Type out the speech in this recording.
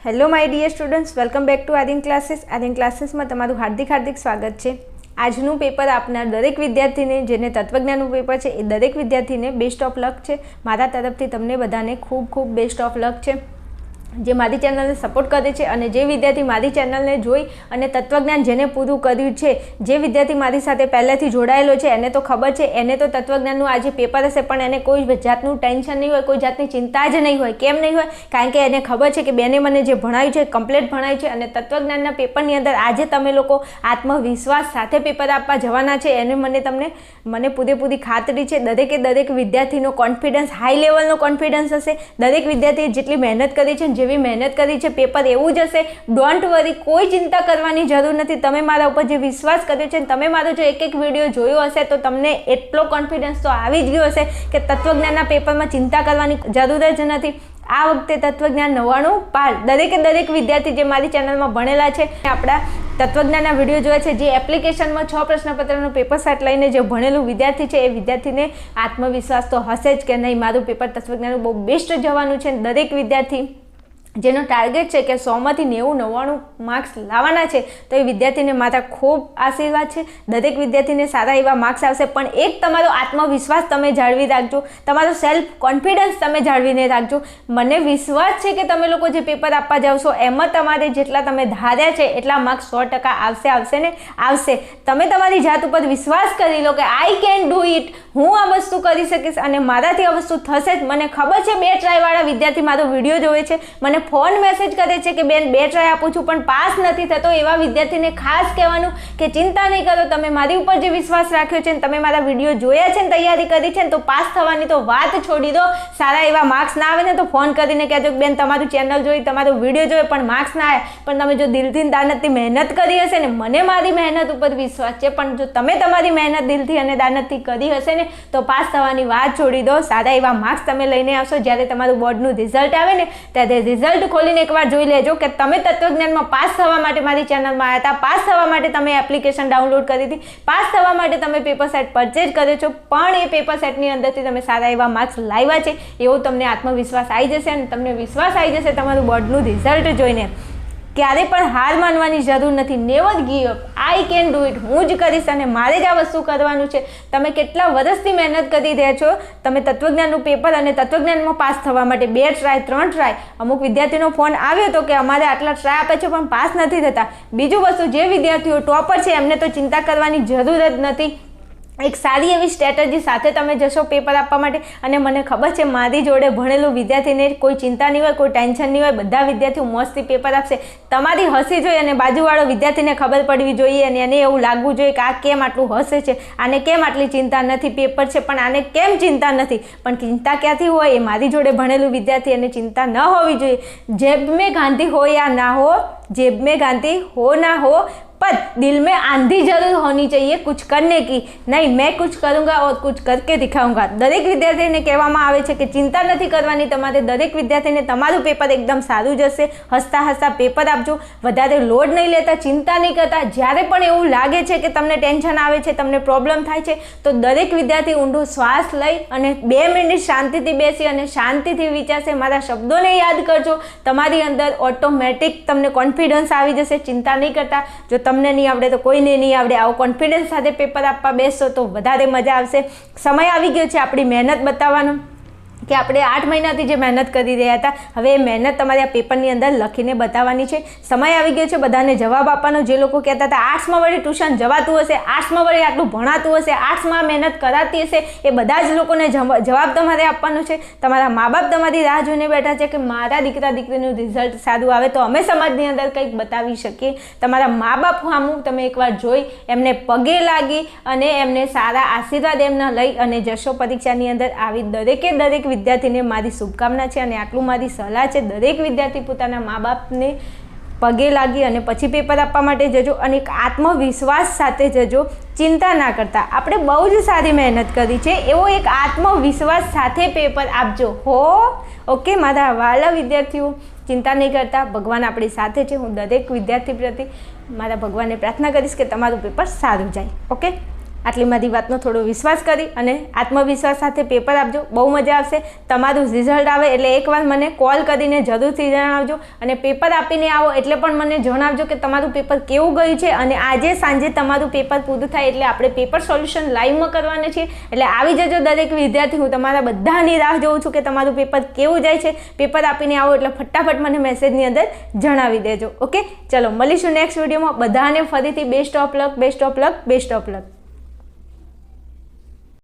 Hello my dear students, welcome back to Aadin classes. Aadin ક્લાસીસમાં તમારું હાર્દિક સ્વાગત છે. આજનું પેપર આપનાર દરેક વિદ્યાર્થીને, જેને તત્વજ્ઞાનનું પેપર છે, એ દરેક વિદ્યાર્થીને બેસ્ટ ઓફ લક છે. મારા તરફથી તમને બધાને ખૂબ બેસ્ટ ઓફ લક છે. જે મારી ચેનલને સપોર્ટ કરે છે અને જે વિદ્યાર્થી મારી ચેનલને જોઈ અને તત્વજ્ઞાન જેને પૂરું કર્યું છે, જે વિદ્યાર્થી મારી સાથે પહેલાંથી જોડાયેલો છે, એને તો ખબર છે, એને તો તત્વજ્ઞાનનું આજે પેપર હશે, પણ એને કોઈ જાતનું ટેન્શન નહીં હોય, કોઈ જાતની ચિંતા જ નહીં હોય. કેમ નહીં હોય? કારણ કે એને ખબર છે કે બેને મને જે ભણાવ્યું છે કમ્પ્લીટ ભણાવ્યું છે. અને તત્વજ્ઞાનના પેપરની અંદર આજે તમે લોકો આત્મવિશ્વાસ સાથે પેપર આપવા જવાના છે, એને મને પૂરેપૂરી ખાતરી છે. દરેક વિદ્યાર્થીનો કોન્ફિડન્સ હાઈ લેવલનો કોન્ફિડન્સ હશે. દરેક વિદ્યાર્થીએ જેટલી મહેનત કરી છે, જેવી મહેનત કરી છે, પેપર એવું જ હશે. ડોન્ટ વરી, કોઈ ચિંતા કરવાની જરૂર નથી. તમે મારા ઉપર જે વિશ્વાસ કર્યો છે, તમે મારો જો એક વિડીયો જોયો હશે તો તમને એટલો કોન્ફિડન્સ તો આવી જ ગયો હશે કે તત્વજ્ઞાનના પેપરમાં ચિંતા કરવાની જરૂર જ નથી. આ વખતે તત્વજ્ઞાન 99 પાર. દરેક વિદ્યાર્થી જે મારી ચેનલમાં ભણેલા છે, આપણા તત્વજ્ઞાનના વિડીયો જોયા છે, જે એપ્લિકેશનમાં 6 પ્રશ્નપત્રનો પેપર સેટ લઈને જે ભણેલું વિદ્યાર્થી છે, એ વિદ્યાર્થીને આત્મવિશ્વાસ તો હશે જ કે નહીં, મારું પેપર તત્વજ્ઞાનનું બહુ બેસ્ટ જવાનું છે. દરેક વિદ્યાર્થી જેનો ટાર્ગેટ છે કે 100માંથી 90-99 માર્ક્સ લાવવાના છે, તો એ વિદ્યાર્થીને મારા ખૂબ આશીર્વાદ છે. દરેક વિદ્યાર્થીને સારા એવા માર્ક્સ આવશે, પણ એક તમારો આત્મવિશ્વાસ તમે જાળવી રાખજો, તમારો સેલ્ફ કોન્ફિડન્સ તમે જાળવીને રાખજો. મને વિશ્વાસ છે કે તમે લોકો જે પેપર આપવા જાઓ છો, એમાં તમારે જેટલા તમે ધાર્યા છે એટલા માર્ક્સ 100% આવશે. તમે તમારી જાત ઉપર વિશ્વાસ કરી લો કે આઈ કેન ડુ ઇટ, હું આ વસ્તુ કરી શકીશ અને મારાથી આ વસ્તુ થશે જ. મને ખબર છે 2 ટ્રાયવાળા વિદ્યાર્થી મારો વિડીયો જોવે છે, મને ફોન મેસેજ કરે છે કે બેન 2 ટ્રાય આપું છું પણ પાસ નથી થતો. એવા વિદ્યાર્થીને ખાસ કહેવાનું કે ચિંતા નહીં કરો, તમે મારી ઉપર જે વિશ્વાસ રાખ્યો છે, તમે મારા વિડીયો જોયા છે ને તૈયારી કરી છે ને, તો પાસ થવાની તો વાત છોડી દો. સારા એવા માર્ક્સ ના આવે ને તો ફોન કરીને કહેજો કે બેન તમારું ચેનલ જોઈ, તમારો વિડીયો જોયો, પણ માર્ક્સ ના આવે. પણ તમે જો દિલથી દાનતથી મહેનત કરી હશે ને, મને મારી મહેનત ઉપર વિશ્વાસ છે, પણ જો તમે તમારી મહેનત દિલથી અને દાનતથી કરી હશે ને, તો પાસ થવાની વાત છોડી દો. સારા એવા માર્ક્સ તમે લઈને આવશો. જ્યારે તમારું બોર્ડનું રિઝલ્ટ આવે ને, ત્યારે રિઝલ્ટ ખોલીને એકવાર જોઈ લેજો કે તમે તત્વજ્ઞાનમાં પાસ થવા માટે મારી ચેનલમાં આવ્યા હતા, પાસ થવા માટે તમે એપ્લિકેશન ડાઉનલોડ કરી હતી, પાસ થવા માટે તમે પેપર સેટ પરચેઝ કર્યો છો, પણ એ પેપર સેટની અંદરથી તમે સારા એવા માર્ક્સ લાવ્યા છે, એવો તમને આત્મવિશ્વાસ આવી જશે. અને તમને વિશ્વાસ આવી જશે તમારું બોર્ડનું રિઝલ્ટ જોઈને. ક્યારે પણ હાર માનવાની જરૂર નથી. Never give up, I can do it, હું જ કરીશ અને મારે જ આ વસ્તુ કરવાનું છે. તમે કેટલા વર્ષથી મહેનત કરી રહ્યા છો, તમે તત્વજ્ઞાનનું પેપર અને તત્વજ્ઞાનમાં પાસ થવા માટે 2 ટ્રાય 3 ટ્રાય, અમુક વિદ્યાર્થીનો ફોન આવ્યો હતો કે અમારે આટલા ટ્રાય આપે છે પણ પાસ નથી થતા. બીજું વસ્તુ, જે વિદ્યાર્થીઓ ટોપર છે એમને તો ચિંતા કરવાની જરૂર જ નથી. એક સારી એવી સ્ટ્રેટેજી સાથે તમે જશો પેપર આપવા માટે. અને મને ખબર છે મારી જોડે ભણેલું વિદ્યાર્થીને કોઈ ચિંતા નહીં હોય, કોઈ ટેન્શન નહીં હોય, બધા વિદ્યાર્થીઓ મસ્તથી પેપર આપશે. તમારી હસી જોઈએ અને બાજુવાળો વિદ્યાર્થીને ખબર પડવી જોઈએ અને એને એવું લાગવું જોઈએ કે આ કેમ આટલું હસે છે, આને કેમ આટલી ચિંતા નથી, પેપર છે પણ આને કેમ ચિંતા નથી. પણ ચિંતા ક્યાંથી હોય? એ મારી જોડે ભણેલું વિદ્યાર્થી, એને ચિંતા ન હોવી જોઈએ. જેબ મેં ગાંધી हो या ना हो, जेब में गांधी हो ना हो, पर दिल में आंधी जरूर होनी चाहिए कुछ करने की. नहीं, मैं कुछ करूँगा और कुछ करके दिखाऊंगा. દરેક વિદ્યાર્થીને કહેવામાં આવે છે કે ચિંતા નથી કરવાની તમારે. દરેક વિદ્યાર્થીને તમારું પેપર એકદમ સારું જશે. હસતા પેપર આપજો, વધારે લોડ નહીં લેતા, ચિંતા નહીં કરતા. જ્યારે પણ એવું લાગે છે કે તમને ટેન્શન આવે છે, તમને પ્રોબ્લેમ થાય છે, તો દરેક વિદ્યાર્થી ઊંડો શ્વાસ લઈ અને 2 મિનિટ શાંતિથી બેસી અને શાંતિથી વિચારશે. મારા શબ્દોને યાદ કરજો, તમારી અંદર ઓટોમેટિક તમને કોન્ફિડન્સ આવી જશે. ચિંતા નહીં કરતા. જો તમને નહીં આવડે તો કોઈને નહીં આવડે. આવો કોન્ફિડન્સ સાથે પેપર આપવા બેસશો તો વધારે મજા આવશે. સમય આવી ગયો છે આપણી મહેનત બતાવવાનો, કે આપણે 8 મહિનાથી જે મહેનત કરી રહ્યા હતા, હવે એ મહેનત તમારે આ પેપરની અંદર લખીને બતાવવાની છે. સમય આવી ગયો છે બધાને જવાબ આપવાનો. જે લોકો કહેતા હતા આર્ટ્સમાં વળી ટ્યુશન જવાતું હશે, આર્ટ્સમાં વળી આટલું ભણાતું હશે, આર્ટ્સમાં મહેનત કરાતી હશે, એ બધા જ લોકોને જવાબ તમારે આપવાનો છે. તમારા મા બાપ તમારી રાહ જોઈને બેઠા છે કે મારા દીકરા દીકરીનું રિઝલ્ટ સારું આવે તો અમે સમાજની અંદર કંઈક બતાવી શકીએ. તમારા મા બાપ સામું તમે એકવાર જોઈ, એમને પગે લાગી અને એમને સારા આશીર્વાદ એમના લઈ અને જશો પરીક્ષાની અંદર. આવી દરેક વિદ્યાર્થીને મારી શુભકામના છે અને આટલું મારી સલાહ છે. દરેક વિદ્યાર્થી પોતાના મા બાપને પગે લાગી અને પછી પેપર આપવા માટે જજો અને એક આત્મવિશ્વાસ સાથે જજો. ચિંતા ના કરતા. આપણે બહુ જ સારી મહેનત કરી છે, એવો એક આત્મવિશ્વાસ સાથે પેપર આપજો. ઓકે મારા વાલા વિદ્યાર્થીઓ, ચિંતા નહીં કરતા. ભગવાન આપણી સાથે છે. હું દરેક વિદ્યાર્થી પ્રતિ મારા ભગવાનને પ્રાર્થના કરીશ કે તમારું પેપર સારું જાય. ઓકે, આટલી મારી વાતનો થોડો વિશ્વાસ કરી અને આત્મવિશ્વાસ સાથે પેપર આપજો, બહુ મજા આવશે. તમારું રિઝલ્ટ આવે એટલે એકવાર મને કોલ કરીને જરૂરથી જણાવજો અને પેપર આપીને આવો એટલે પણ મને જણાવજો કે તમારું પેપર કેવું ગયું છે. અને આજે સાંજે તમારું પેપર પૂરું થાય એટલે આપણે પેપર સોલ્યુશન લાઈવમાં કરવાના છીએ. એટલે આવી જજો દરેક વિદ્યાર્થી, હું તમારા બધાની રાહ જોઉં છું કે તમારું પેપર કેવું જાય છે. પેપર આપીને આવો એટલે ફટાફટ મને મેસેજની અંદર જણાવી દેજો. ઓકે, ચલો મળીશું નેક્સ્ટ વિડીયોમાં. બધાને ફરીથી best of luck, best of luck, best of luck.